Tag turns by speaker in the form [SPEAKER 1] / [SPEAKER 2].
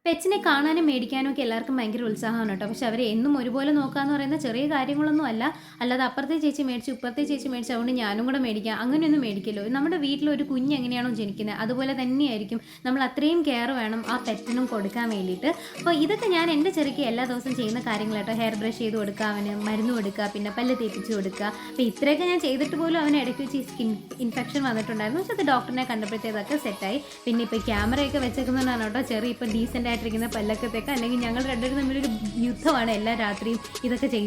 [SPEAKER 1] പെറ്റ്സിനെ കാണാനും മേടിക്കാനും ഒക്കെ എല്ലാവർക്കും ഭയങ്കര ഉത്സാഹമാണ് കേട്ടോ. പക്ഷെ അവരെ എന്നും ഒരുപോലെ നോക്കാമെന്ന് പറയുന്ന ചെറിയ കാര്യങ്ങളൊന്നും അല്ല. അല്ലാതെ അപ്പുറത്തെ ചേച്ചി മേടിച്ചു ഇപ്പുറത്തെ ചേച്ചി മേടിച്ചു അതുകൊണ്ട് ഞാനും കൂടെ മേടിക്കാം അങ്ങനെയൊന്നും മേടിക്കല്ലോ. നമ്മുടെ വീട്ടിലൊരു കുഞ്ഞ് എങ്ങനെയാണോ ജനിക്കുന്നത് അതുപോലെ തന്നെയായിരിക്കും നമ്മൾ അത്രയും കെയർ വേണം ആ പെറ്റിനും കൊടുക്കാൻ വേണ്ടിയിട്ട്. അപ്പോൾ ഇതൊക്കെ ഞാൻ എൻ്റെ ചെറുക്ക് എല്ലാ ദിവസവും ചെയ്യുന്ന കാര്യങ്ങൾ കേട്ടോ. ഹെയർ ബ്രഷ് ചെയ്ത് കൊടുക്കുക, അവന് മരുന്ന് കൊടുക്കുക, പിന്നെ പല്ല് തേപ്പിച്ച് കൊടുക്കുക. അപ്പോൾ ഇത്രയൊക്കെ ഞാൻ ചെയ്തിട്ട് പോലും അവന് ഇടയ്ക്ക് വെച്ച് സ്കിൻ ഇൻഫെക്ഷൻ വന്നിട്ടുണ്ടായിരുന്നു. പക്ഷേ അത് ഡോക്ടറിനെ കണ്ടപ്പോഴത്തേക്കൊക്കെ സെറ്റായി. പിന്നെ ഇപ്പോൾ ക്യാമറയൊക്കെ വെച്ചേക്കുന്നതാണ് കേട്ടോ ചെറിയ ഇപ്പോൾ ഡീസൻ്റ് ആയിട്ടിരിക്കുന്ന പല്ലൊക്കെ തേക്കുക. അല്ലെങ്കിൽ ഞങ്ങൾ രണ്ടുപേരും തമ്മിലൊരു യുദ്ധമാണ് എല്ലാ രാത്രിയും ഇതൊക്കെ ചെയ്യുന്നത്.